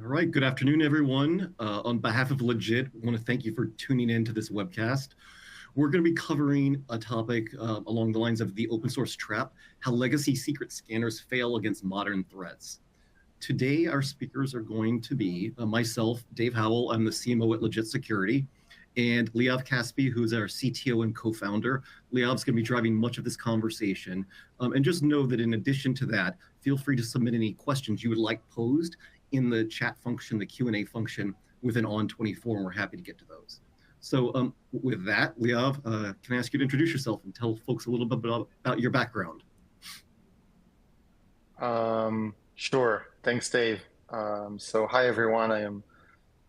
All right, good afternoon, everyone. On behalf of Legit, I want to thank you for tuning in to this webcast. We're going to be covering a topic along the lines of the open source trap, how legacy secret scanners fail against modern threats. Today, our speakers are going to be myself, Dave Howell, I'm the CMO at Legit Security, and Liav Caspi, who's our CTO and co-founder. Liav's going to be driving much of this conversation. And just know that in addition to that, feel free to submit any questions you would like posed in the chat function, the Q&A function within On24, and we're happy to get to those. So with that, Liav, can I ask you to introduce yourself and tell folks a little bit about your background? Sure. Thanks, Dave. So hi, everyone. I am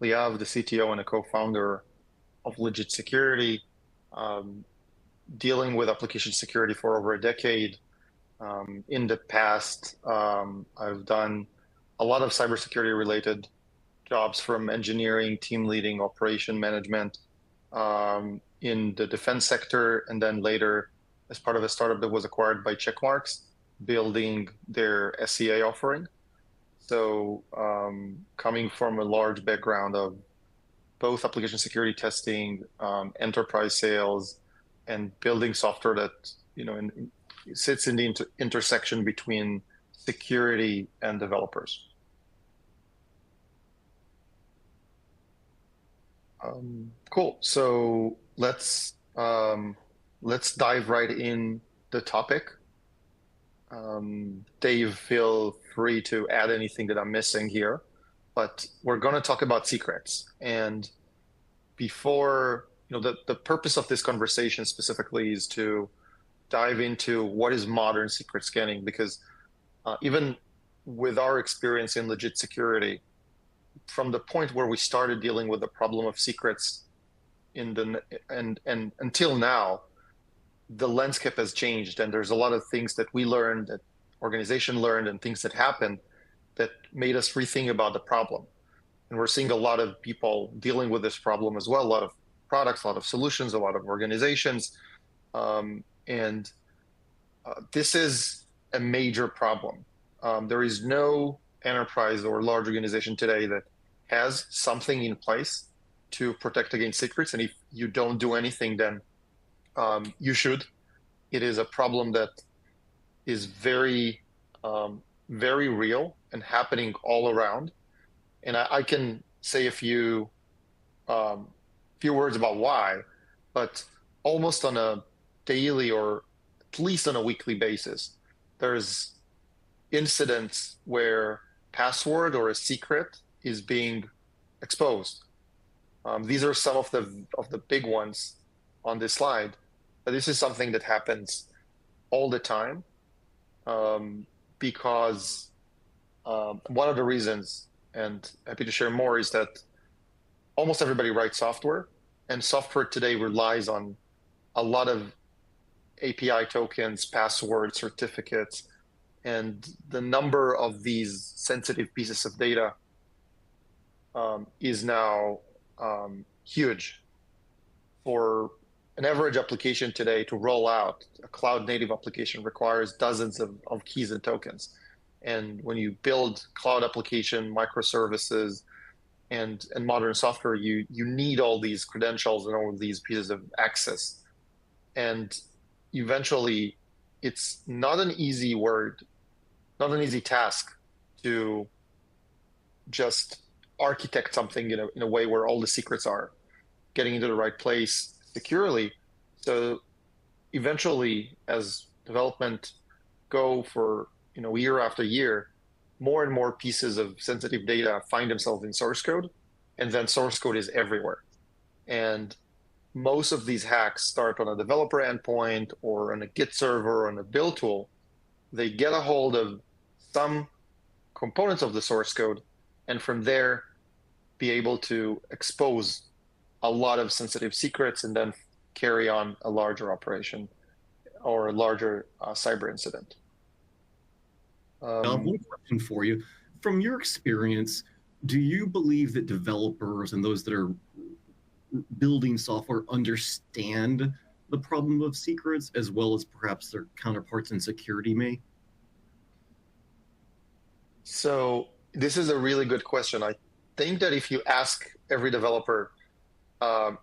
Liav, the CTO and a co-founder of Legit Security, dealing with application security for over a decade. In the past, I've done a lot of cybersecurity related jobs, from engineering, team leading, operation management in the defense sector, and then later as part of a startup that was acquired by Checkmarx, building their SCA offering. So coming from a large background of both application security testing, enterprise sales, and building software that sits in the intersection between security and developers. Cool. So let's dive right in the topic. Dave, feel free to add anything that I'm missing here, but we're going to talk about secrets. And before, the purpose of this conversation specifically is to dive into what is modern secret scanning, because even with our experience in Legit Security, from the point where we started dealing with the problem of secrets and until now, the landscape has changed, and there's a lot of things that we learned, that organization learned, and things that happened that made us rethink about the problem. And we're seeing a lot of people dealing with this problem as well, a lot of products, a lot of solutions, a lot of organizations. This is a major problem. There is no enterprise or large organization today that has something in place to protect against secrets. And if you don't do anything, then you should. It is a problem that is very, very real and happening all around. And I can say a few words about why, but almost on a daily or at least on a weekly basis, there's incidents where password or a secret is being exposed. These are some of the big ones on this slide, but this is something that happens all the time because one of the reasons, and happy to share more, is that almost everybody writes software, and software today relies on a lot of API tokens, passwords, certificates, and the number of these sensitive pieces of data is now huge. For an average application today to roll out, a cloud native application requires dozens of keys and tokens. And when you build cloud application, microservices, and modern software, you need all these credentials and all of these pieces of access. And eventually, it's not an easy task to just architect something in a way where all the secrets are getting into the right place securely. So eventually, as development go for year after year, more and more pieces of sensitive data find themselves in source code, and then source code is everywhere. And most of these hacks start on a developer endpoint or on a Git server or on a build tool. They get a hold of some components of the source code, and from there be able to expose a lot of sensitive secrets and then carry on a larger operation or a larger cyber incident. One question for you. From your experience, do you believe that developers and those that are building software understand the problem of secrets as well as perhaps their counterparts in security may? So This is a really good question. I think that if you ask every developer, uh,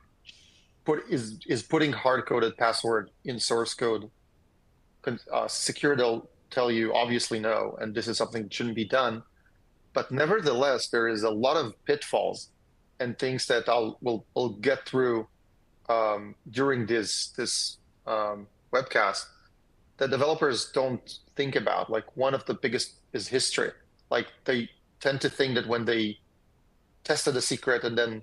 is putting hard-coded password in source code secure, they'll tell you obviously no, and this is something that shouldn't be done. But nevertheless, there is a lot of pitfalls and things that we'll get through during this webcast that developers don't think about. Like one of the biggest is history. Like they tend to think that when they tested a secret and then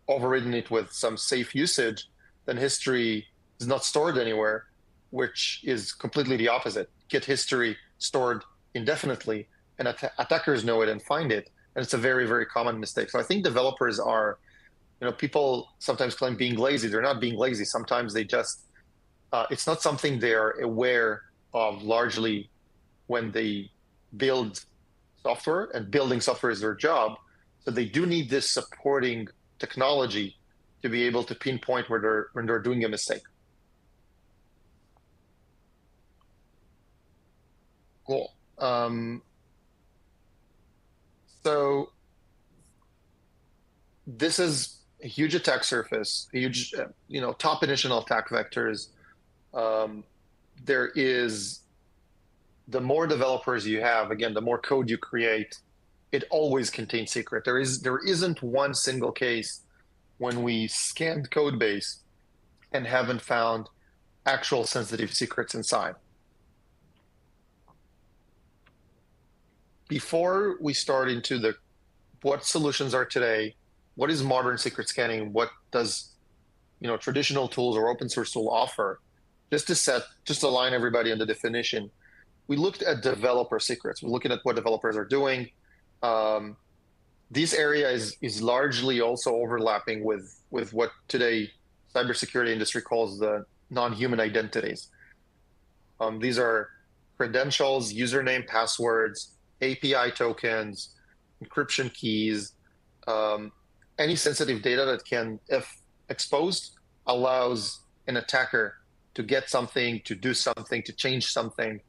overridden it with some safe usage, then history is not stored anywhere, which is completely the opposite. Get history stored indefinitely, and attackers know it and find it. And it's a very, very common mistake. So I think developers are, people sometimes claim being lazy. They're not being lazy. Sometimes they just, it's not something they're aware of largely when they build software, and building software is their job. So they do need this supporting technology to be able to pinpoint when they're doing a mistake. Cool. So this is a huge attack surface, a huge, top initial attack vectors. There is, the more developers you have, again, the more code you create, it always contains secret. There isn't one single case when we scanned code base and haven't found actual sensitive secrets inside. Before we start into what solutions are today, what is modern secret scanning? What does traditional tools or open source tool offer? Just to align everybody on the definition, we looked at developer secrets. We're looking at what developers are doing. This area is largely also overlapping with what today cybersecurity industry calls the non-human identities. These are credentials, username, passwords, API tokens, encryption keys, any sensitive data that can, if exposed, allows an attacker to get something, to do something, to change something.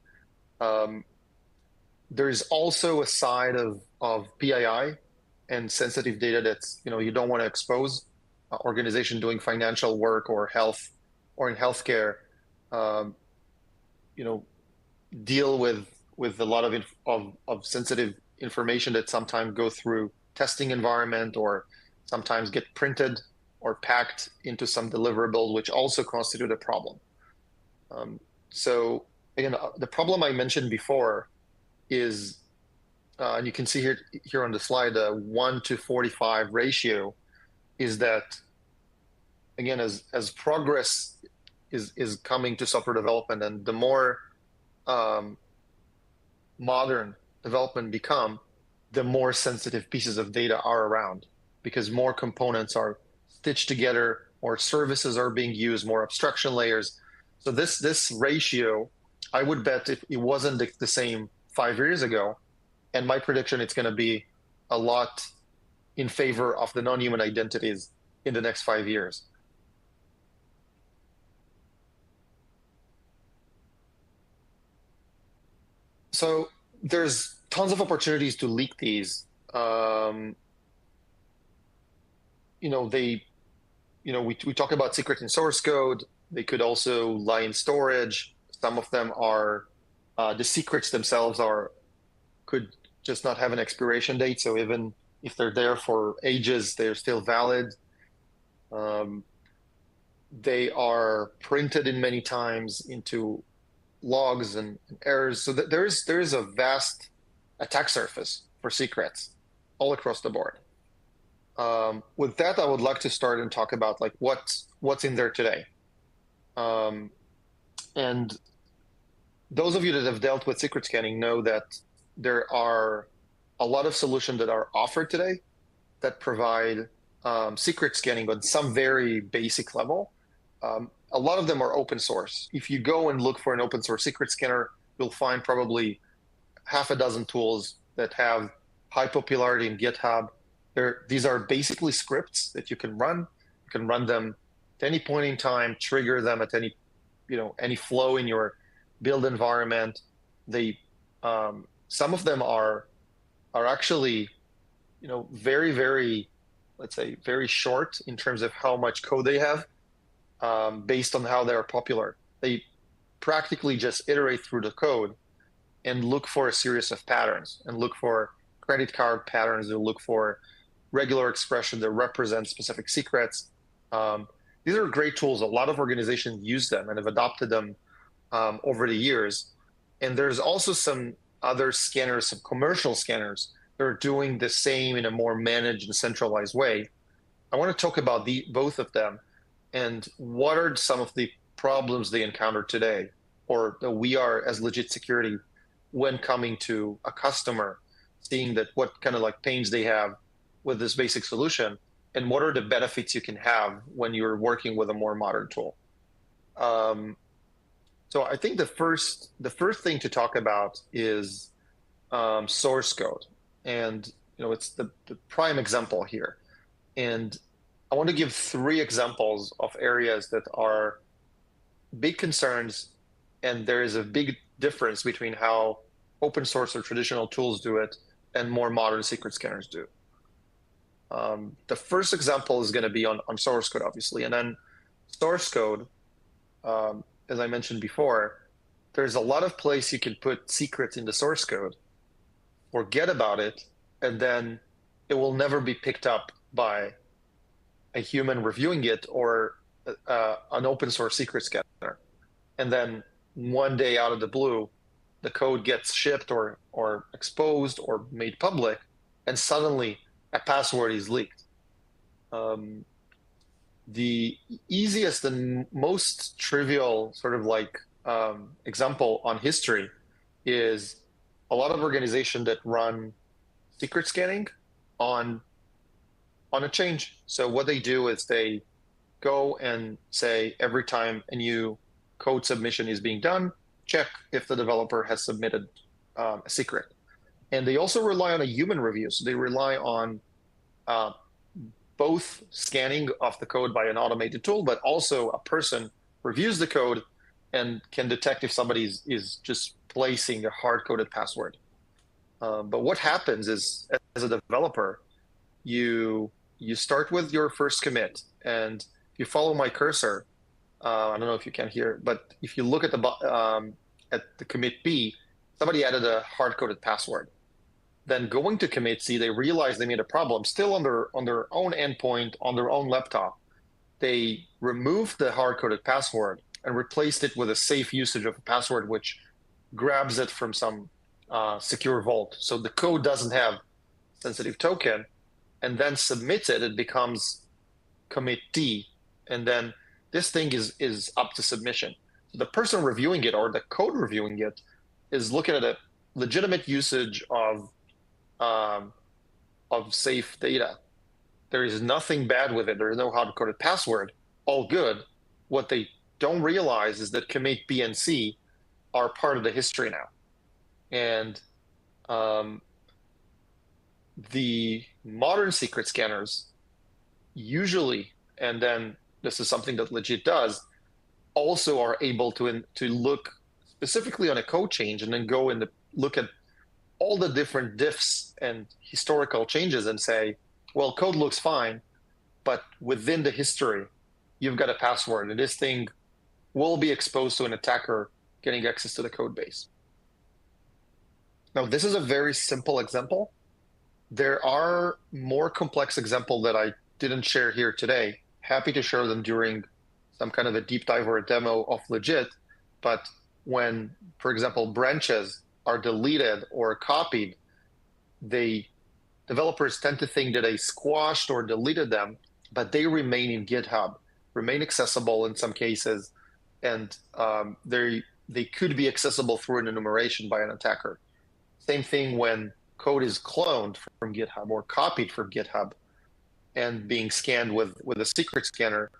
There's also a side of PII and sensitive data that's, you don't want to expose. Organization doing financial work or health or in healthcare, deal with a lot of sensitive information that sometimes go through testing environment or sometimes get printed or packed into some deliverable, which also constitute a problem. So again, the problem I mentioned before is, and you can see here on the slide, the 1:45 ratio, is that, again, as progress is coming to software development, and the more modern development become, the more sensitive pieces of data are around, because more components are stitched together, more services are being used, more abstraction layers. So this ratio, I would bet if it wasn't the same 5 years ago, and my prediction, it's going to be a lot in favor of the non-human identities in the next 5 years. So there's tons of opportunities to leak these. We talk about secret in source code. They could also lie in storage. Some of them are, the secrets themselves could just not have an expiration date. So even if they're there for ages, they're still valid. They are printed in many times into logs and errors. So there is a vast attack surface for secrets all across the board. With that, I would like to start and talk about like what's in there today. And those of you that have dealt with secret scanning know that there are a lot of solutions that are offered today that provide secret scanning on some very basic level. A lot of them are open source. If you go and look for an open source secret scanner, you'll find probably half a dozen tools that have high popularity in GitHub. These are basically scripts that you can run. You can run them at any point in time, trigger them at any flow in your build environment. Some of them are are actually, very, very, let's say, very short in terms of how much code they have, based on how they're popular. They practically just iterate through the code and look for a series of patterns and look for credit card patterns. They look for regular expression that represent specific secrets. These are great tools. A lot of organizations use them and have adopted them over the years. And there's also some other scanners, some commercial scanners that are doing the same in a more managed and centralized way. I want to talk about both of them and what are some of the problems they encounter today, or that we are as Legit Security when coming to a customer, seeing that what kind of like pains they have with this basic solution, and what are the benefits you can have when you're working with a more modern tool. So I think the first thing to talk about is source code, and it's the prime example here. And I want to give 3 examples of areas that are big concerns, and there is a big difference between how open source or traditional tools do it and more modern secret scanners do. The first example is going to be on source code, obviously, and then source code, as I mentioned before, there's a lot of place you can put secrets in the source code, forget about it, and then it will never be picked up by a human reviewing it or an open source secret scanner. And then one day out of the blue, the code gets shipped or exposed or made public, and suddenly a password is leaked. The easiest and most trivial sort of like example on history is a lot of organizations that run secret scanning on a change. So what they do is they go and say every time a new code submission is being done, check if the developer has submitted a secret. And they also rely on a human review. So they rely on both scanning of the code by an automated tool, but also a person reviews the code and can detect if somebody is just placing a hard-coded password. But what happens is, as a developer, you start with your first commit, and if you follow my cursor, I don't know if you can hear, but if you look at the commit B, somebody added a hard-coded password. Then going to commit C, they realize they made a problem still on their own endpoint, on their own laptop. They removed the hard-coded password and replaced it with a safe usage of a password, which grabs it from some secure vault. So the code doesn't have sensitive token, and then submits it. It becomes commit D, and then this thing is up to submission. The person reviewing it or the code reviewing it is looking at a legitimate usage of safe data. There is nothing bad with it. There is no hard-coded password. All good. What they don't realize is that commit B and C are part of the history now. And the modern secret scanners usually, and then this is something that Legit does, also are able to look specifically on a code change and then go and look at all the different diffs and historical changes and say, well, code looks fine, but within the history, you've got a password, and this thing will be exposed to an attacker getting access to the code base. Now, this is a very simple example. There are more complex examples that I didn't share here today. Happy to share them during some kind of a deep dive or a demo of Legit. But when, for example, branches are deleted or copied, developers tend to think that they squashed or deleted them, but they remain in GitHub, remain accessible in some cases, and they could be accessible through an enumeration by an attacker. Same thing when code is cloned from GitHub or copied from GitHub and being scanned with a secret scanner.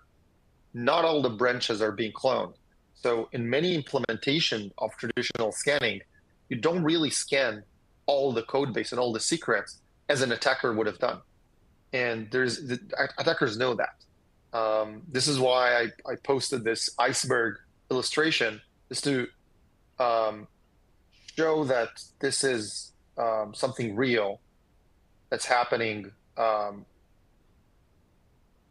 Not all the branches are being cloned. So in many implementation of traditional scanning, you don't really scan all the code base and all the secrets as an attacker would have done. And attackers know that. This is why I posted this iceberg illustration, is to show that this is something real that's happening,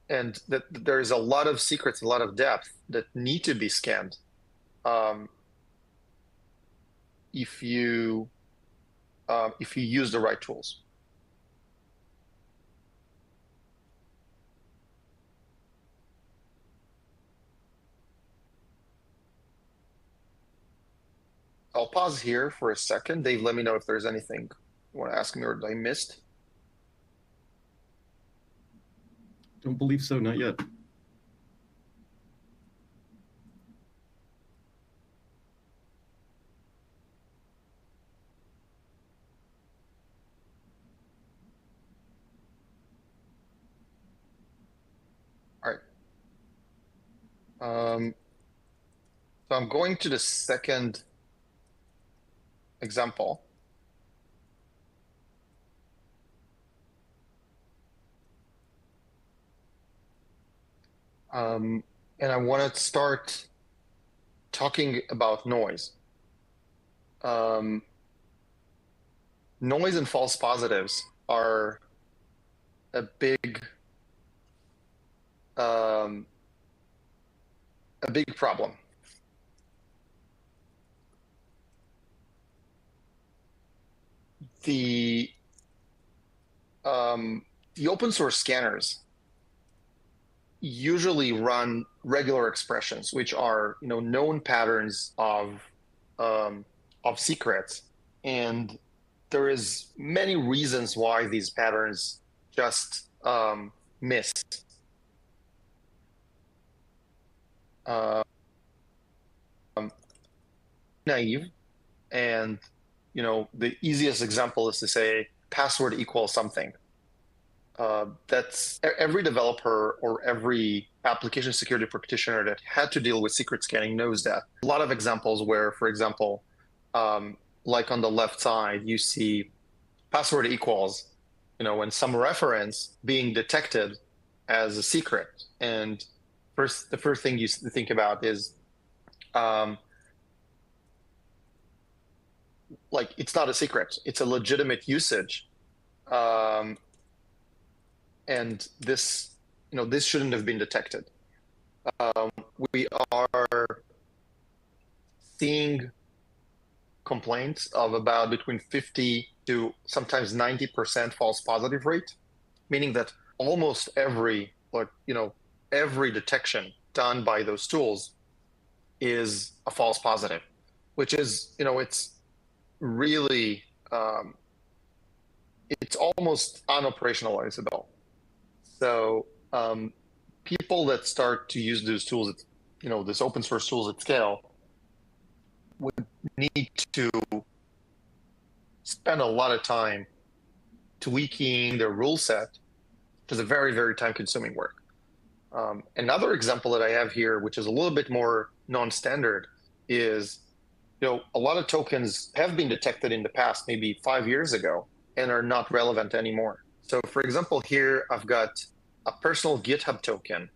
and that there's a lot of secrets, a lot of depth that need to be scanned. If you use the right tools. I'll pause here for a second. Dave, let me know if there's anything you want to ask me or that I missed. Don't believe so, not yet. All right. So I'm going to the second example. And I want to start talking about noise. Noise and false positives are a big problem. The open source scanners usually run regular expressions, which are known patterns of secrets, and there is many reasons why these patterns just miss. Naive, and the easiest example is to say password equals something. That's every developer or every application security practitioner that had to deal with secret scanning knows that. A lot of examples where, for example, like on the left side, you see password equals, and some reference being detected as a secret. And the first thing you think about is, like, it's not a secret, it's a legitimate usage. And this shouldn't have been detected. We are seeing complaints of about between 50 to sometimes 90% false positive rate, meaning that almost every detection done by those tools is a false positive, which is, it's really, it's almost unoperationalizable. So people that start to use those tools, this open source tools at scale, would need to spend a lot of time tweaking their rule set, which is a very, very time-consuming work. Another example that I have here, which is a little bit more non-standard, is a lot of tokens have been detected in the past, maybe 5 years ago, and are not relevant anymore. So, for example, here I've got a personal GitHub token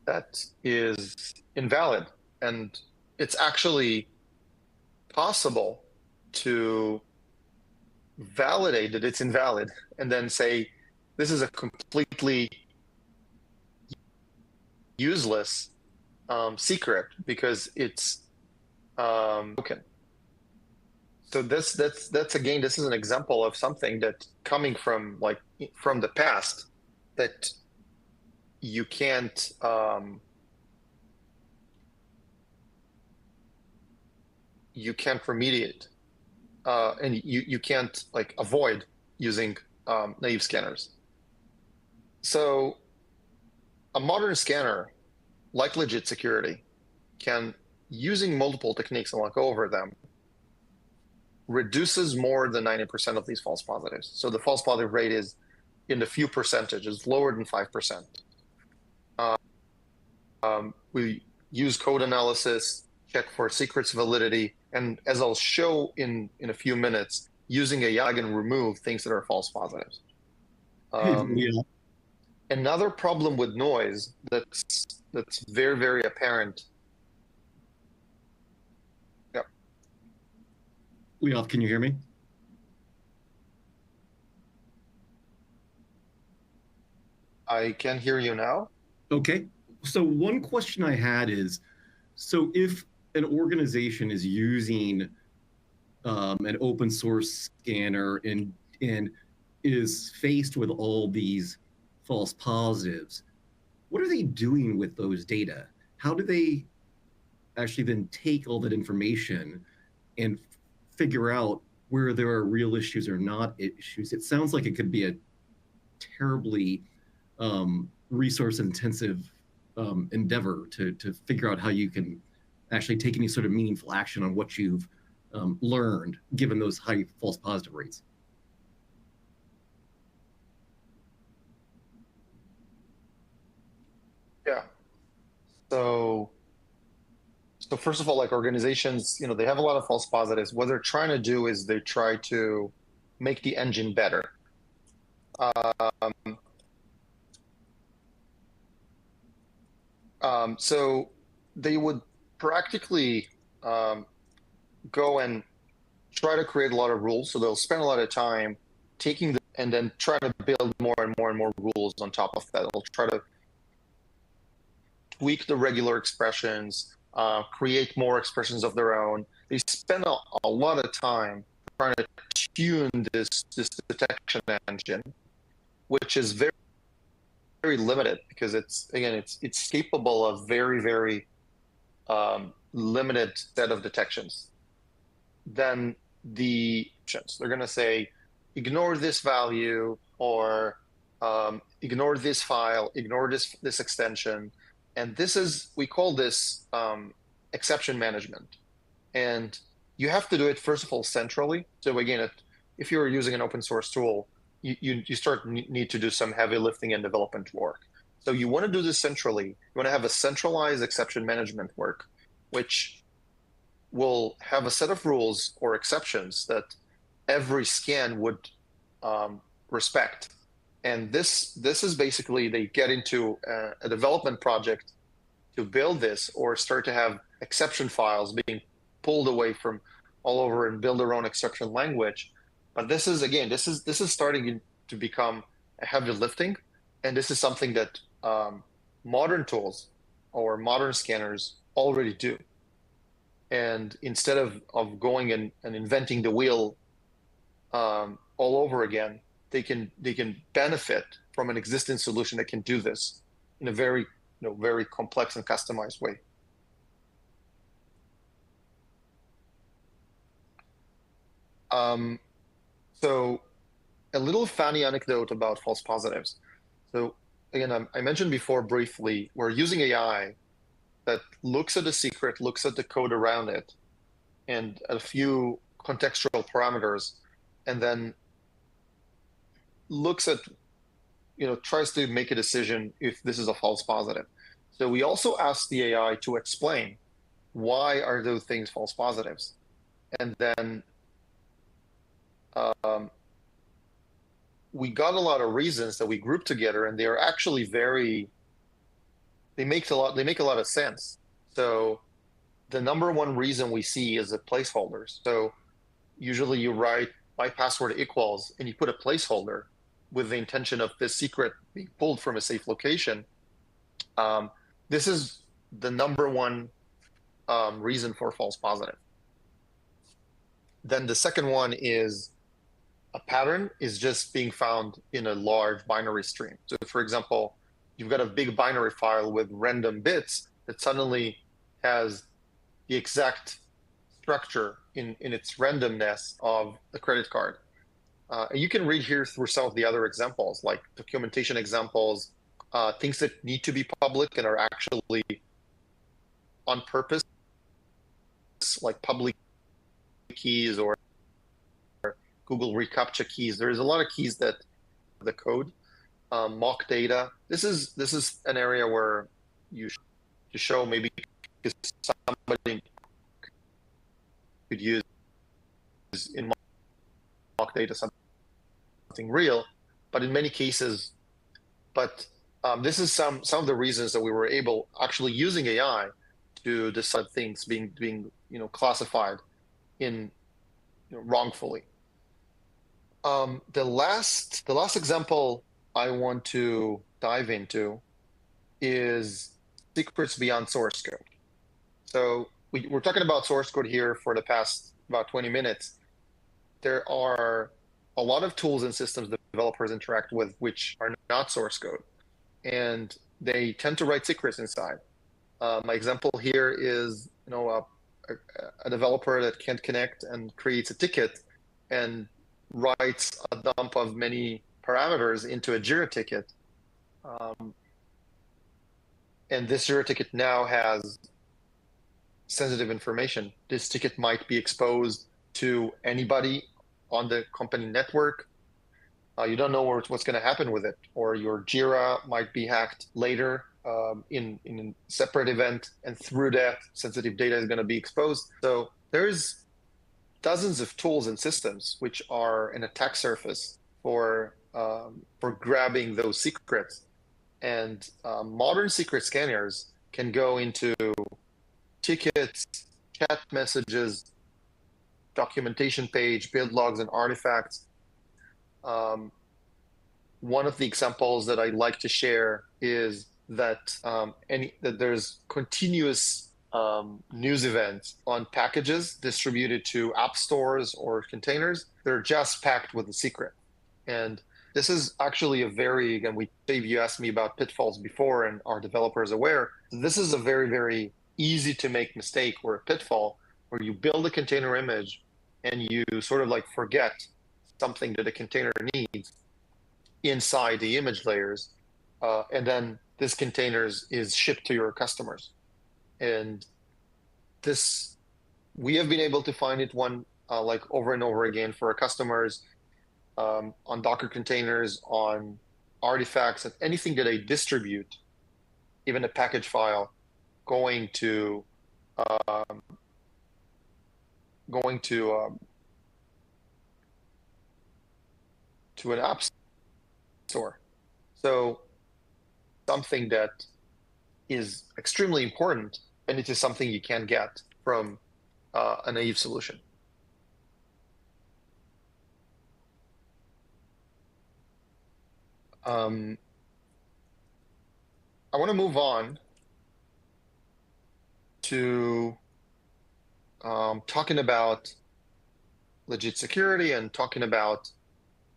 that is invalid, and it's actually possible to validate that it's invalid and then say this is a completely useless secret because it's token. So that's again, this is an example of something that coming from the past that you can't remediate, and you can't avoid using naive scanners. So a modern scanner like Legit Security can, using multiple techniques, and I'll go over them, reduces more than 90% of these false positives. So the false positive rate is in the few percentage, is lower than 5%. We use code analysis, check for secrets validity, and as I'll show in a few minutes, using AI can remove things that are false positives. Another problem with noise that's very, very apparent. Liav, can you hear me? I can hear you now. Okay. So one question I had is, so if an organization is using an open source scanner and is faced with all these false positives, what are they doing with those data? How do they actually then take all that information and figure out where there are real issues or not issues? It sounds like it could be a terribly resource intensive endeavor to figure out how you can actually take any sort of meaningful action on what you've learned, given those high false positive rates. Yeah. So, so first of all, like organizations, they have a lot of false positives. What they're trying to do is they try to make the engine better. Um, so they would practically go and try to create a lot of rules. So they'll spend a lot of time taking the and then try to build more and more and more rules on top of that. They'll try to tweak the regular expressions, create more expressions of their own. They spend a lot of time trying to tune this detection engine, which is very very limited because it's capable of very limited set of detections. Then they're going to say ignore this value or ignore this file, ignore this extension. And we call this exception management. And you have to do it, first of all, centrally. So again, if you're using an open source tool, you need to do some heavy lifting and development work. So you want to do this centrally. You want to have a centralized exception management work, which will have a set of rules or exceptions that every scan would respect. And this is basically they get into a development project to build this or start to have exception files being pulled away from all over and build their own exception language. But this is starting to become a heavy lifting, and this is something that modern tools or modern scanners already do. And instead of going and inventing the wheel all over again, they can benefit from an existing solution that can do this in a very very complex and customized way. So a little funny anecdote about false positives. So again, I mentioned before briefly, we're using AI that looks at the secret, looks at the code around it, and a few contextual parameters, and then looks at, tries to make a decision if this is a false positive. So we also asked the AI to explain why are those things false positives, and then we got a lot of reasons that we grouped together, and they are actually they make a lot of sense. So the number one reason we see is the placeholders. So usually you write my password equals, and you put a placeholder with the intention of this secret being pulled from a safe location. This is the number one reason for false positive. Then the second one is a pattern is just being found in a large binary stream. So for example, you've got a big binary file with random bits that suddenly has the exact structure in its randomness of a credit card. And you can read here through some of the other examples, like documentation examples, things that need to be public and are actually on purpose, like public keys or Google reCAPTCHA keys. There's a lot of keys that the code, mock data. This is an area where you should show maybe somebody could use in mock data something real, but in many cases, this is some of the reasons that we were able actually using AI to decide things being classified in wrongfully. The last example I want to dive into is secrets beyond source code. So we're talking about source code here for the past about 20 minutes. There are a lot of tools and systems that developers interact with which are not source code, and they tend to write secrets inside. My example here is, a developer that can't connect and creates a ticket and writes a dump of many parameters into a Jira ticket. And this Jira ticket now has sensitive information. This ticket might be exposed to anybody on the company network. You don't know what's going to happen with it, or your Jira might be hacked later in a separate event, and through that, sensitive data is going to be exposed. So there's dozens of tools and systems which are an attack surface for grabbing those secrets. And modern secret scanners can go into tickets, chat messages, documentation page, build logs, and artifacts. One of the examples that I like to share is that that there's continuous news events on packages distributed to app stores or containers. They're just packed with a secret. And this is actually a very, again, Dave, you asked me about pitfalls before, and are developers aware? This is a very, very easy to make mistake or a pitfall where you build a container image and you sort of like forget something that a container needs inside the image layers. And then this container is shipped to your customers. And this, we have been able to find it like over and over again for our customers, on Docker containers, on artifacts, and anything that I distribute, even a package file, going to an app store. So something that is extremely important, and it is something you can get from a naive solution. I want to move on to talking about legit security and talking about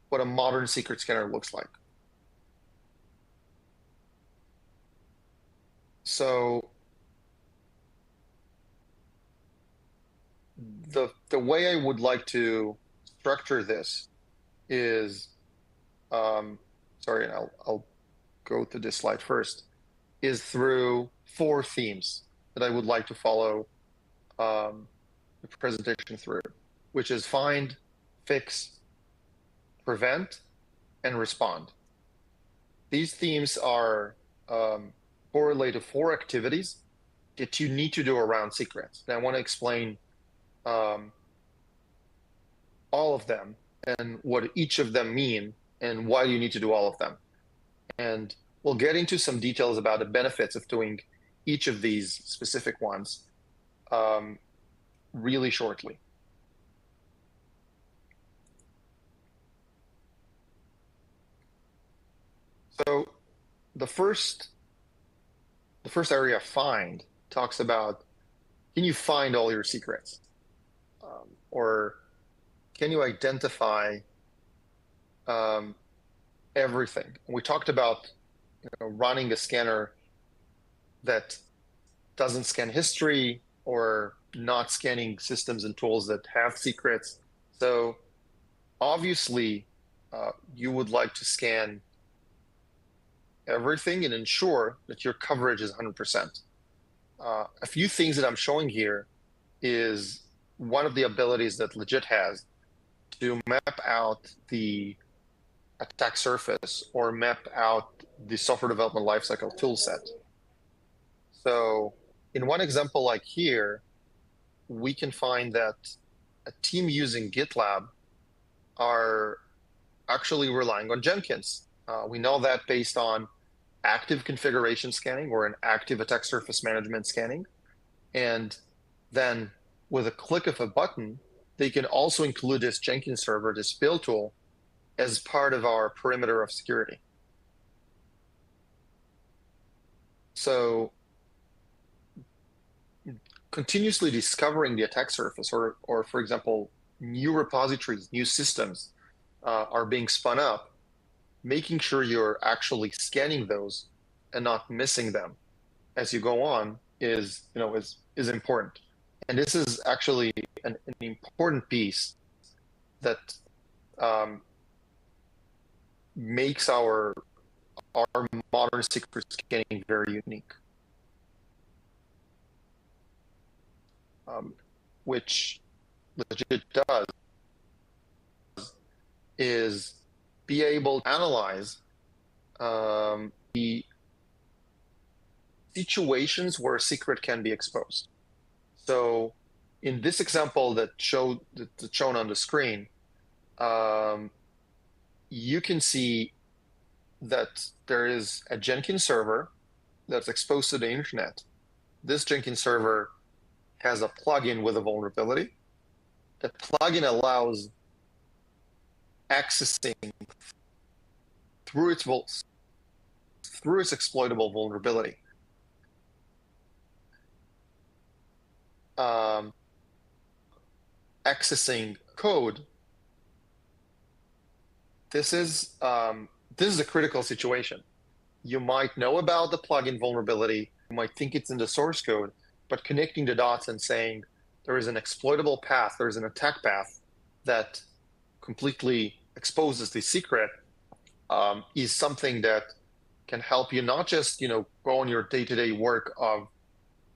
what a modern secret scanner looks like. So the way I would like to structure this is, sorry, and I'll go to this slide first, is through 4 themes that I would like to follow the presentation through, which is find, fix, prevent, and respond. These themes are correlated to 4 activities that you need to do around secrets. And I want to explain all of them and what each of them mean and why you need to do all of them. And we'll get into some details about the benefits of doing each of these specific ones really shortly. So the first area, find, talks about, can you find all your secrets? Or can you identify everything? We talked about running a scanner that doesn't scan history, or not scanning systems and tools that have secrets. So obviously, you would like to scan everything and ensure that your coverage is 100%. A few things that I'm showing here is one of the abilities that Legit has to map out the attack surface or map out the software development lifecycle toolset. So in one example like here, we can find that a team using GitLab are actually relying on Jenkins. We know that based on active configuration scanning or an active attack surface management scanning. And then with a click of a button, they can also include this Jenkins server, this build tool, as part of our perimeter of security. So continuously discovering the attack surface, or for example, new repositories, new systems are being spun up, making sure you're actually scanning those and not missing them as you go on is important. And this is actually an important piece that makes our modern secret scanning very unique. Which Legit does is be able to analyze the situations where a secret can be exposed. So in this example that's shown on the screen, you can see that there is a Jenkins server that's exposed to the internet. This Jenkins server has a plugin with a vulnerability. The plugin allows accessing through its exploitable vulnerability. Accessing code. This is a critical situation. You might know about the plugin vulnerability. You might think it's in the source code, but connecting the dots and saying there is an exploitable path, there is an attack path that completely exposes the secret is something that can help you not just go on your day-to-day work of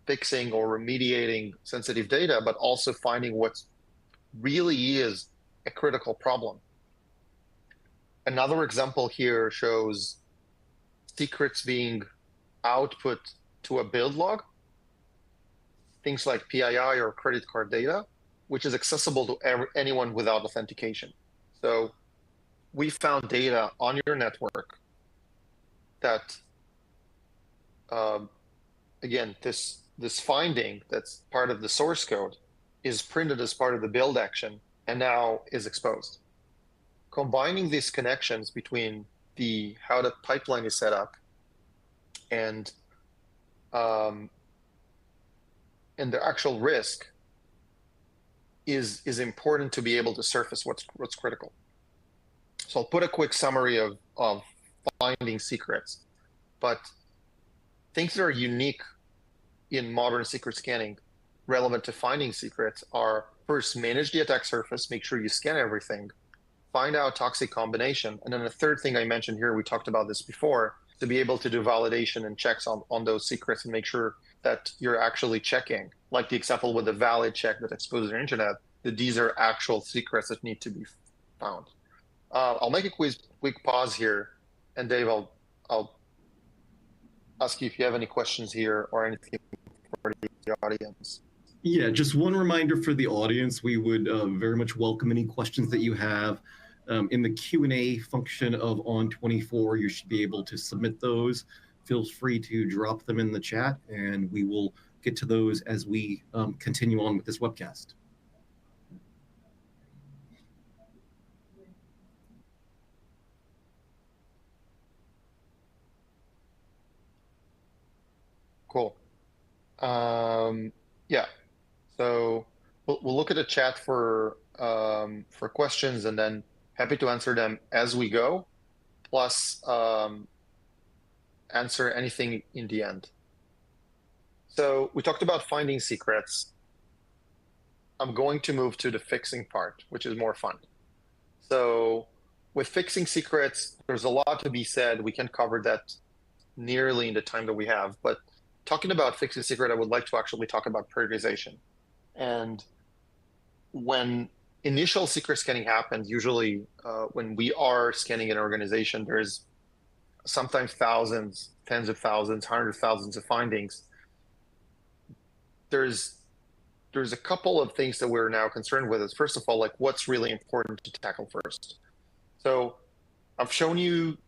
fixing or remediating sensitive data, but also finding what really is a critical problem. Another example here shows secrets being output to a build log, things like PII or credit card data, which is accessible to anyone without authentication. So we found data on your network that, again, this finding that's part of the source code is printed as part of the build action and now is exposed. Combining these connections between how the pipeline is set up and the actual risk is important to be able to surface what's critical. So I'll put a quick summary of finding secrets, but things that are unique in modern secret scanning relevant to finding secrets are: first, manage the attack surface, make sure you scan everything, find out toxic combination, and then the third thing I mentioned here, we talked about this before, to be able to do validation and checks on those secrets and make sure that you're actually checking, like the example with the valid check that exposes your internet, that these are actual secrets that need to be found. I'll make a quick pause here, and Dave, I'll ask you if you have any questions here or anything for the audience. Yeah, just one reminder for the audience, we would very much welcome any questions that you have. In the Q&A function of On24, you should be able to submit those. Feel free to drop them in the chat, and we will get to those as we continue on with this webcast. Cool. Yeah. So we'll look at the chat for questions, and then happy to answer them as we go, plus answer anything in the end. So we talked about finding secrets. I'm going to move to the fixing part, which is more fun. So with fixing secrets, there's a lot to be said. We can cover that nearly in the time that we have, but talking about fixing secret, I would like to actually talk about prioritization. And when initial secret scanning happens, usually when we are scanning an organization, there's sometimes thousands, tens of thousands, hundreds of thousands of findings. There's a couple of things that we're now concerned with. Is first of all, like, what's really important to tackle first. So I've shown you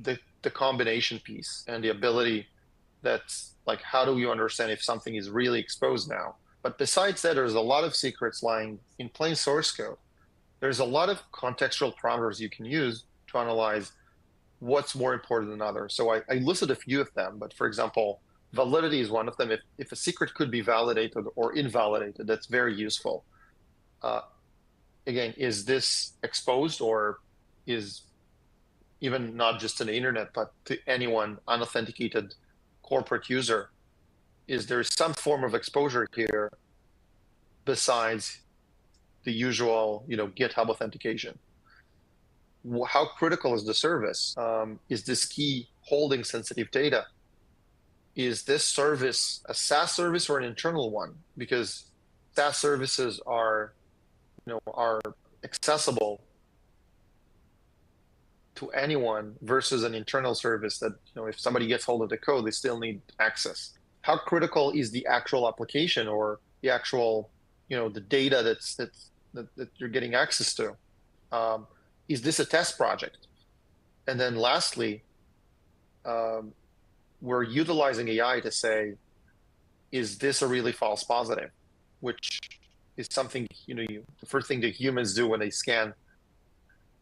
the combination piece and the ability that's like, how do you understand if something is really exposed now? But besides that, there's a lot of secrets lying in plain source code. There's a lot of contextual parameters you can use to analyze what's more important than others. So I listed a few of them, but for example, validity is one of them. If a secret could be validated or invalidated, that's very useful. Again, is this exposed, or is even not just to the internet, but to anyone unauthenticated corporate user? Is there some form of exposure here besides the usual, GitHub authentication? How critical is the service? Is this key holding sensitive data? Is this service a SaaS service or an internal one? Because SaaS services are accessible to anyone versus an internal service that, if somebody gets hold of the code, they still need access. How critical is the actual application or the actual, the data that you're getting access to? Is this a test project? And then lastly, we're utilizing AI to say, is this a really false positive? Which is something, the first thing that humans do when they scan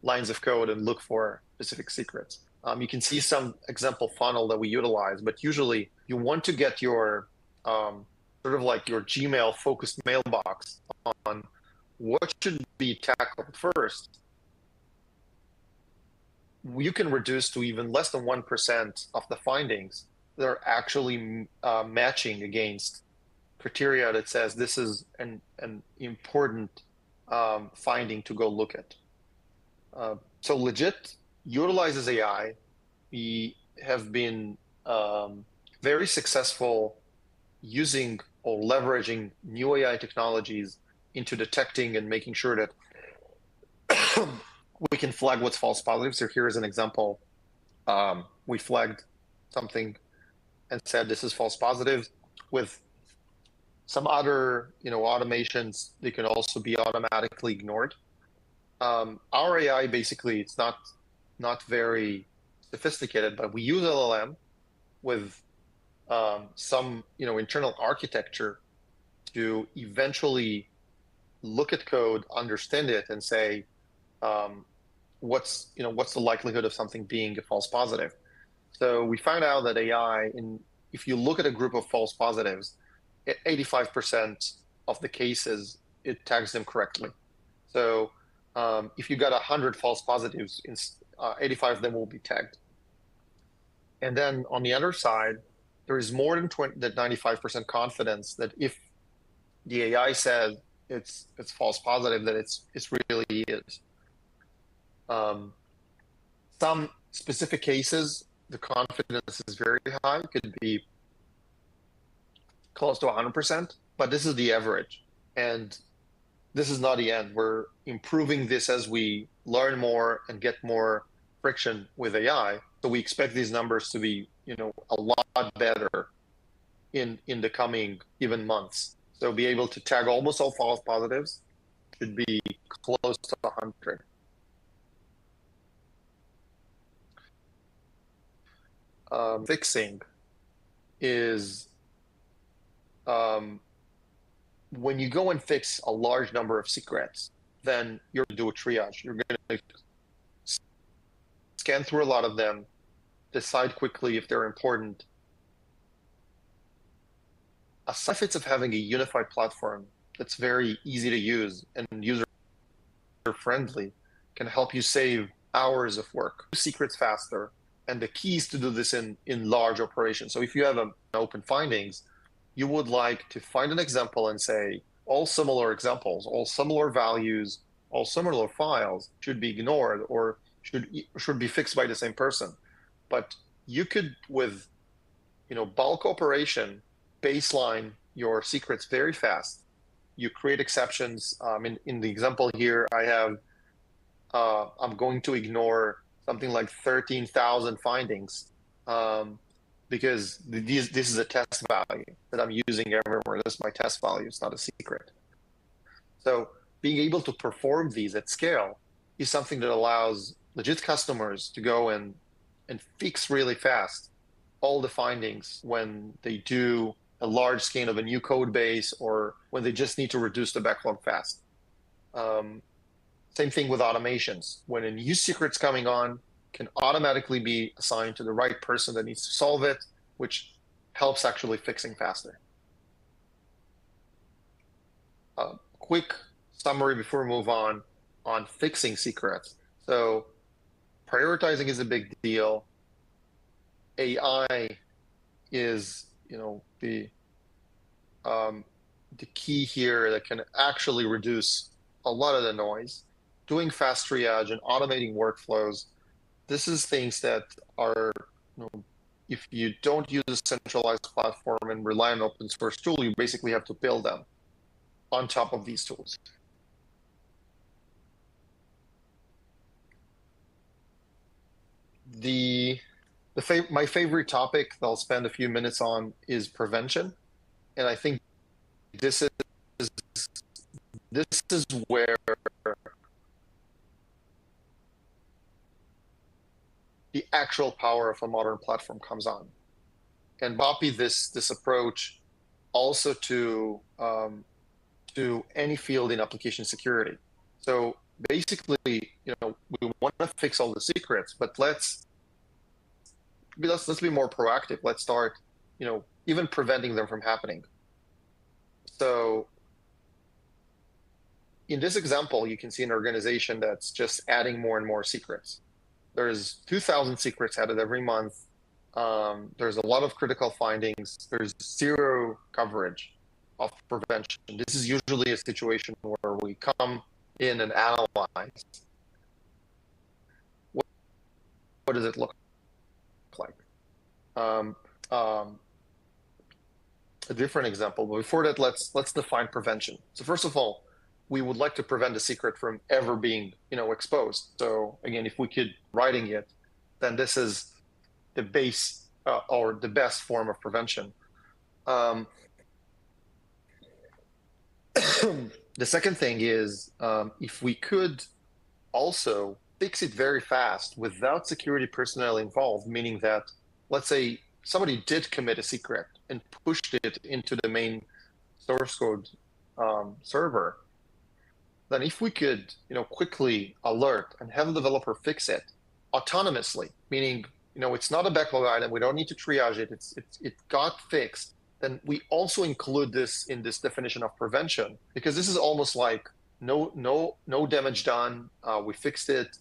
lines of code and look for specific secrets. You can see some example funnel that we utilize, but usually you want to get your sort of like your Gmail focused mailbox on what should be tackled first. You can reduce to even less than 1% of the findings that are actually matching against criteria that says this is an important finding to go look at. So Legit utilizes AI. We have been very successful using or leveraging new AI technologies into detecting and making sure that we can flag what's false positive. So here is an example. We flagged something and said this is false positive. With some other automations, they can also be automatically ignored. Our AI, basically, it's not very sophisticated, but we use LLM with some internal architecture to eventually look at code, understand it, and say what's the likelihood of something being a false positive. So we found out that AI, if you look at a group of false positives, 85% of the cases it tags them correctly. So if you got 100 false positives, 85 of them will be tagged. And then on the other side, there is more than 95% confidence that if the AI says it's false positive, that it's really is. Some specific cases, the confidence is very high. It could be close to 100%, but this is the average. And this is not the end. We're improving this as we learn more and get more friction with AI. So we expect these numbers to be, a lot better in the coming even months. So be able to tag almost all false positives should be close to 100. Fixing is when you go and fix a large number of secrets, then you're going to do a triage. You're going to scan through a lot of them, decide quickly if they're important. A side effect of having a unified platform that's very easy to use and user-friendly can help you save hours of work, secrets faster, and the key is to do this in large operations. So if you have an open findings, you would like to find an example and say, all similar examples, all similar values, all similar files should be ignored or should be fixed by the same person. But you could, with bulk operation, baseline your secrets very fast. You create exceptions. In the example here, I have, I'm going to ignore something like 13,000 findings because this is a test value that I'm using everywhere. This is my test value. It's not a secret. So being able to perform these at scale is something that allows legit customers to go and fix really fast all the findings when they do a large scan of a new code base or when they just need to reduce the backlog fast. Same thing with automations. When a new secret's coming on, can automatically be assigned to the right person that needs to solve it, which helps actually fixing faster. Quick summary before we move on fixing secrets. So prioritizing is a big deal. AI is, the key here that can actually reduce a lot of the noise. Doing fast triage and automating workflows. This is things that are, if you don't use a centralized platform and rely on open source tool, you basically have to build them on top of these tools. My favorite topic that I'll spend a few minutes on is prevention. And I think this is where the actual power of a modern platform comes on. And copy this approach also to any field in application security. So basically, we want to fix all the secrets, but let's be more proactive. Let's start, even preventing them from happening. So in this example, you can see an organization that's just adding more and more secrets. There's 2,000 secrets added every month. There's a lot of critical findings. There's zero coverage of prevention. This is usually a situation where we come in and analyze. What does it look like? A different example, but before that, let's define prevention. So first of all, we would like to prevent a secret from ever being, exposed. So again, if we could writing it, then this is the base or the best form of prevention. The second thing is if we could also fix it very fast without security personnel involved, meaning that, let's say somebody did commit a secret and pushed it into the main source code server, then if we could, quickly alert and have the developer fix it autonomously, meaning, it's not a backlog item, we don't need to triage it, it got fixed, then we also include this in this definition of prevention, because this is almost like no damage done, we fixed it,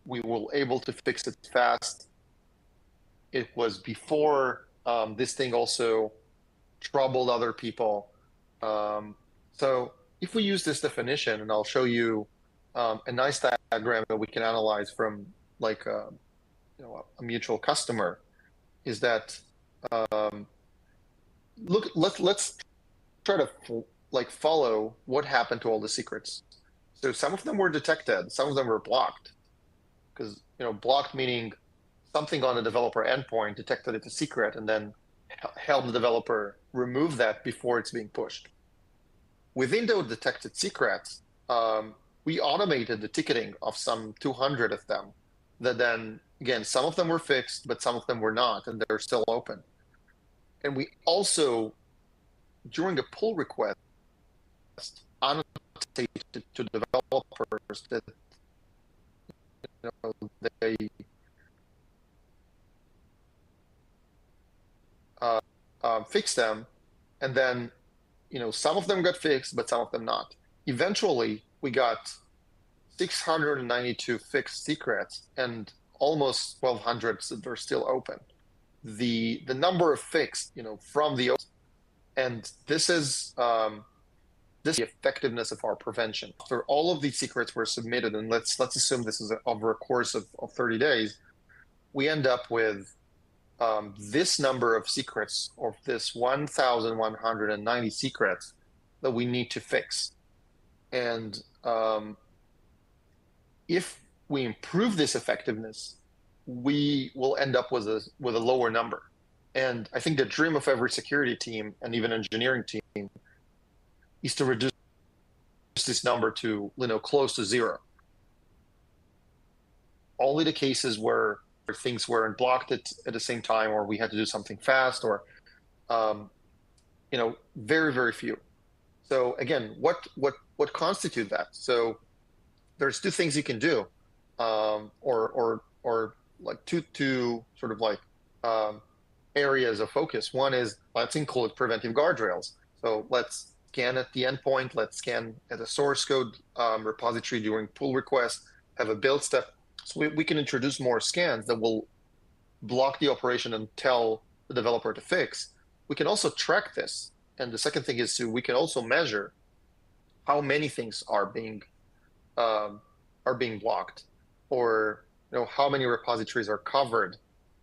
we were able to fix it fast. It was before this thing also troubled other people. So if we use this definition, and I'll show you a nice diagram that we can analyze from like a mutual customer, is that let's try to follow what happened to all the secrets. So some of them were detected, some of them were blocked, because blocked meaning something on the developer endpoint detected it's a secret and then helped the developer remove that before it's being pushed. Within those detected secrets, we automated the ticketing of some 200 of them. That then, again, some of them were fixed, but some of them were not, and they're still open. And we also, during a pull request, annotated to developers that they fix them, and then some of them got fixed, but some of them not. Eventually, we got 692 fixed secrets and almost 1,200 that are still open. The number of fixed, from the open, and this is the effectiveness of our prevention. After all of these secrets were submitted, and let's assume this is over a course of 30 days, we end up with this number of secrets, or this 1,190 secrets that we need to fix. And if we improve this effectiveness, we will end up with a lower number. And I think the dream of every security team and even engineering team is to reduce this number to close to zero. Only the cases where things weren't blocked at the same time, or we had to do something fast, or very, very few. So again, what constitute that? So there's two things you can do, or like two sort of like areas of focus. One is let's include preventive guardrails. So let's scan at the endpoint, let's scan at a source code repository during pull request, have a build step. So we can introduce more scans that will block the operation and tell the developer to fix. We can also track this. And the second thing is we can also measure how many things are being blocked, or how many repositories are covered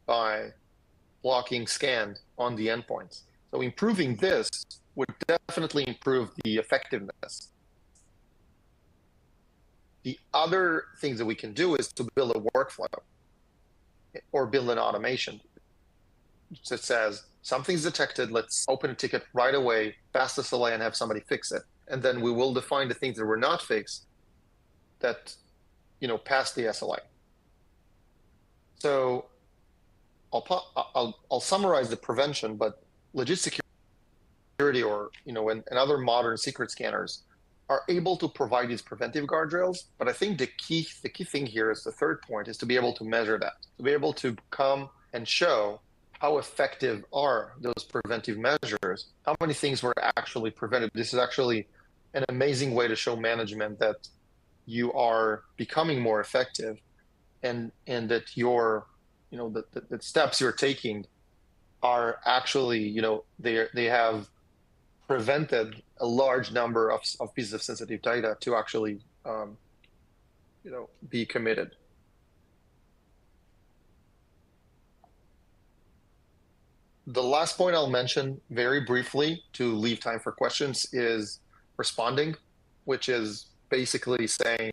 by blocking scanned on the endpoints. So improving this would definitely improve the effectiveness. The other things that we can do is to build a workflow or build an automation that says something's detected, let's open a ticket right away, fast SLA, and have somebody fix it. And then we will define the things that were not fixed that pass the SLA. So I'll summarize the prevention, but legit security and other modern secret scanners are able to provide these preventive guardrails. But I think the key thing here is the third point, is to be able to measure that, to be able to come and show how effective are those preventive measures, how many things were actually prevented. This is actually an amazing way to show management that you are becoming more effective, and that the steps you're taking are actually, they have prevented a large number of pieces of sensitive data to actually, be committed. The last point I'll mention very briefly to leave time for questions is responding, which is basically saying,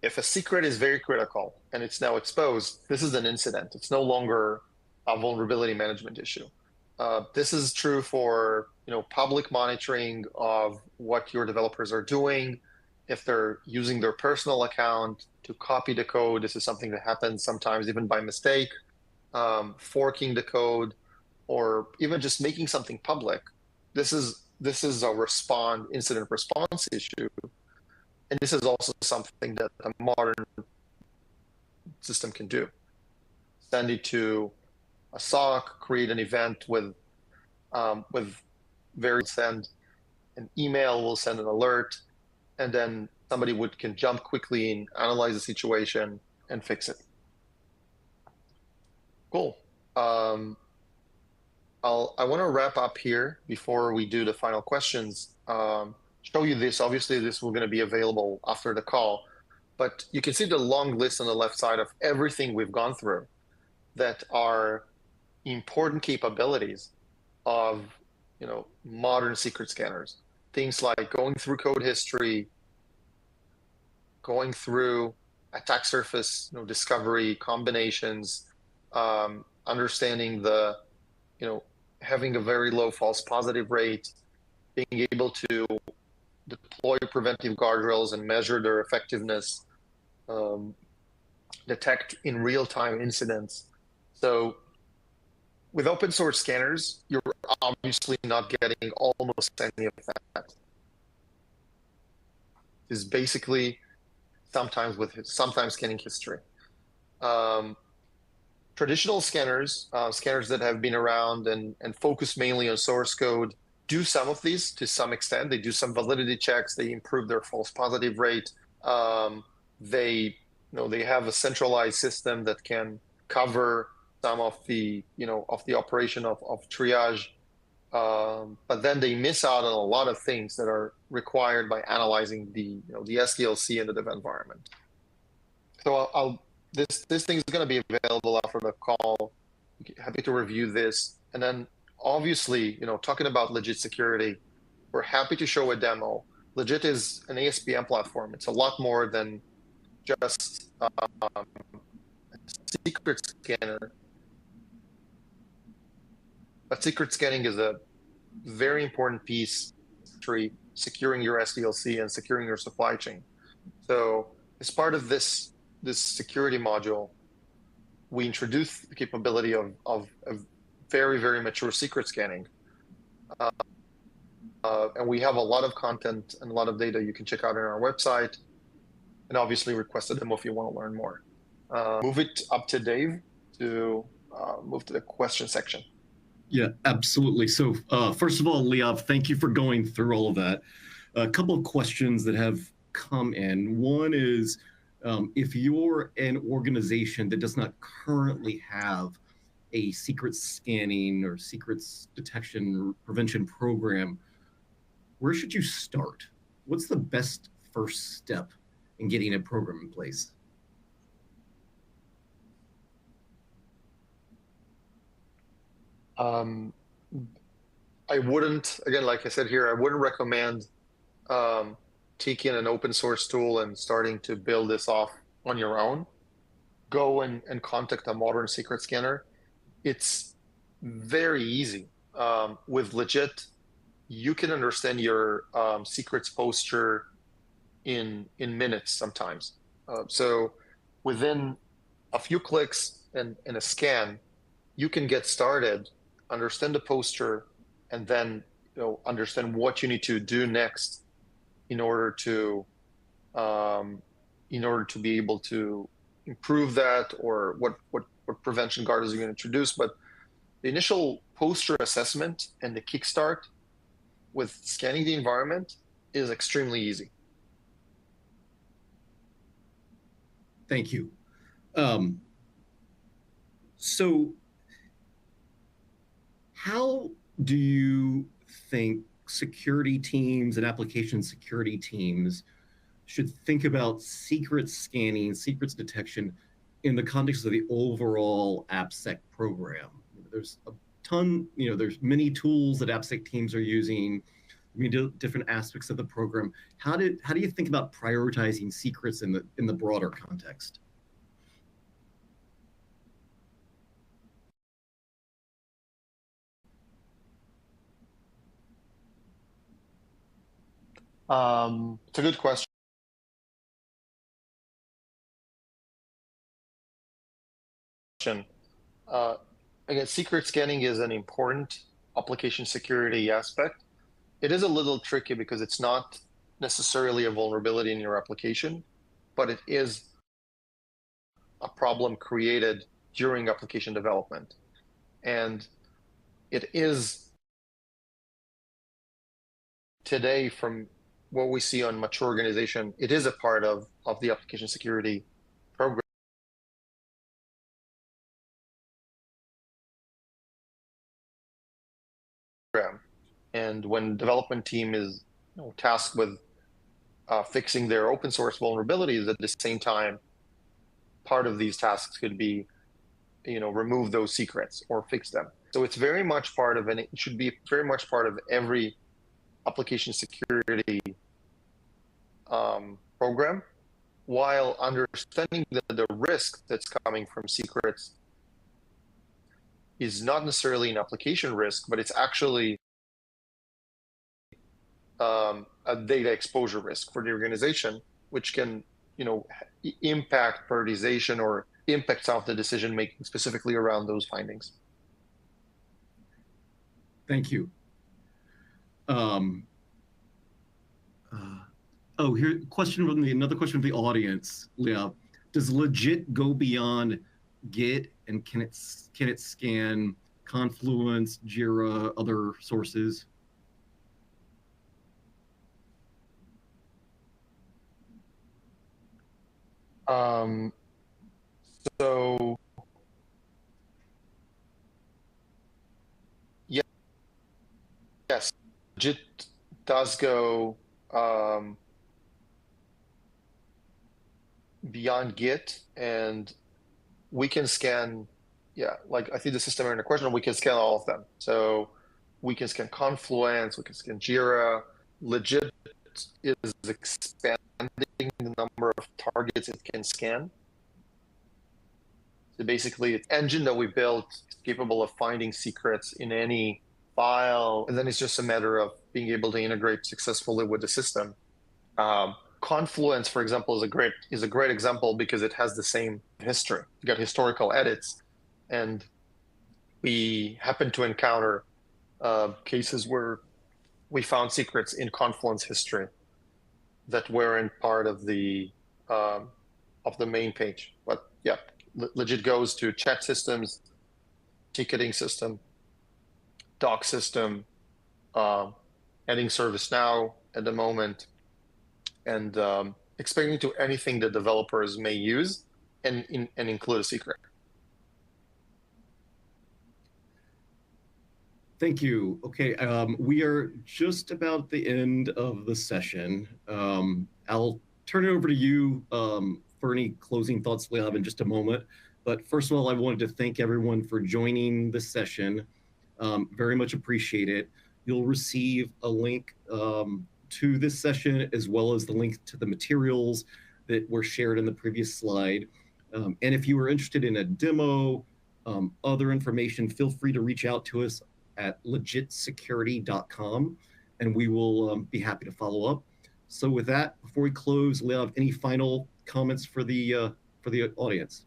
if a secret is very critical and it's now exposed, this is an incident. It's no longer a vulnerability management issue. This is true for public monitoring of what your developers are doing. If they're using their personal account to copy the code, this is something that happens sometimes even by mistake, forking the code, or even just making something public. This is a incident response issue. And this is also something that a modern system can do. Send it to a SOC, create an event with send an email, we'll send an alert, and then somebody can jump quickly and analyze the situation and fix it. Cool. I want to wrap up here before we do the final questions. Show you this. Obviously, this will going to be available after the call, but you can see the long list on the left side of everything we've gone through that are important capabilities of modern secret scanners. Things like going through code history, going through attack surface discovery, combinations, understanding having a very low false positive rate, being able to deploy preventive guardrails and measure their effectiveness, detect in real-time incidents. So with open source scanners, you're obviously not getting almost any of that. It's basically sometimes scanning history. Traditional scanners, scanners that have been around and focus mainly on source code, do some of these to some extent. They do some validity checks. They improve their false positive rate. They have a centralized system that can cover some of the operation of triage. But then they miss out on a lot of things that are required by analyzing the SDLC in the dev environment. So this thing is going to be available after the call. Happy to review this. And then obviously, talking about Legit Security, we're happy to show a demo. Legit is an ASPM platform. It's a lot more than just a secret scanner. But secret scanning is a very important piece to securing your SDLC and securing your supply chain. So as part of this security module, we introduced the capability of very, very mature secret scanning. And we have a lot of content and a lot of data you can check out on our website, and obviously request a demo if you want to learn more. Move it up to Dave. to move to the question section. Yeah, absolutely. So first of all, Liav, thank you for going through all of that. A couple of questions that have come in. One is, if you're an organization that does not currently have a secret scanning or secrets detection prevention program, where should you start? What's the best first step in getting a program in place? I wouldn't, again, like I said here, I wouldn't recommend taking an open source tool and starting to build this off on your own. Go and contact a modern secret scanner. It's very easy. With Legit, you can understand your secrets posture in minutes sometimes. So within a few clicks and a scan, you can get started, understand the posture, and then understand what you need to do next in order to be able to improve that, or what prevention guards are going to introduce. But the initial posture assessment and the kickstart with scanning the environment is extremely easy. Thank you. So how do you think security teams and application security teams should think about secret scanning, secrets detection in the context of the overall AppSec program? There's a ton, there's many tools that AppSec teams are using, different aspects of the program. How do you think about prioritizing secrets in the broader context? It's a good question. Again, secret scanning is an important application security aspect. It is a little tricky because it's not necessarily a vulnerability in your application, but it is a problem created during application development. And it is today, from what we see on mature organization, it is a part of the application security program. And when development team is tasked with fixing their open source vulnerabilities, at the same time, part of these tasks could be, remove those secrets or fix them. So it's very much part of, and it should be very much part of every application security program, while understanding the risk that's coming from secrets is not necessarily an application risk, but it's actually a data exposure risk for the organization, which can, impact prioritization or impact some of the decision making specifically around those findings. Thank you. Here, another question from the audience, Leah. Does Legit go beyond Git, and can it scan Confluence, Jira, other sources? So yes, Legit does go beyond Git, and we can scan, like I think the system in the question, we can scan all of them. So we can scan Confluence, we can scan Jira. Legit is expanding the number of targets it can scan. So basically, it's an engine that we built is capable of finding secrets in any file, and then it's just a matter of being able to integrate successfully with the system. Confluence, for example, is a great example because it has the same history. You got historical edits, and we happen to encounter cases where we found secrets in Confluence history that weren't part of the main page. But yeah, Legit goes to chat systems, ticketing system, doc system, adding ServiceNow at the moment, and expanding to anything that developers may use and include a secret. Thank you. Okay, we are just about the end of the session. I'll turn it over to you for any closing thoughts, Liav, in just a moment. But first of all, I wanted to thank everyone for joining the session. Very much appreciate it. You'll receive a link to this session as well as the link to the materials that were shared in the previous slide. And if you are interested in a demo, other information, feel free to reach out to us at legitsecurity.com, and we will be happy to follow up. So with that, before we close, Liav, any final comments for the audience?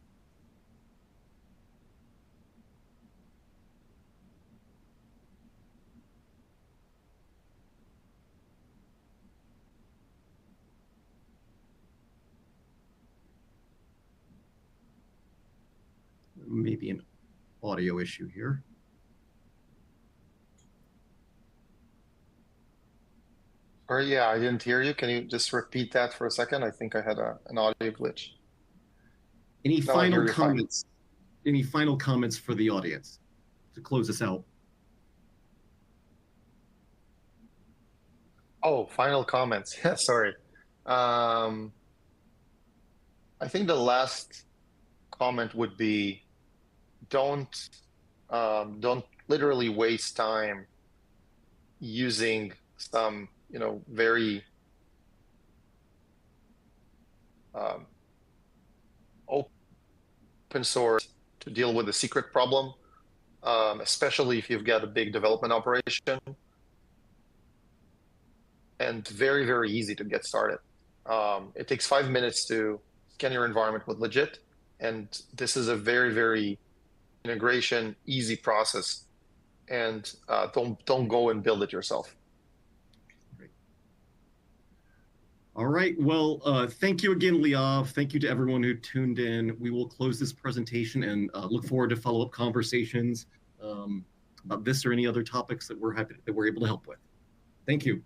Maybe an audio issue here. Or yeah, I didn't hear you. Can you just repeat that for a second? I think I had an audio glitch. Any No, I hear final you fine. comments? Any final comments for the audience to close us out? Oh, final comments. Yeah, sorry. I think the last comment would be don't literally waste time using some very open source to deal with a secret problem, especially if you've got a big development operation, and very, very easy to get started. It takes 5 minutes to scan your environment with Legit, and this is a very, very integration, easy process, and don't go and build it yourself. All right. Well, thank you again, Liav. Thank you to everyone who tuned in. We will close this presentation and look forward to follow-up conversations about this or any other topics that we're able to help with. Thank you.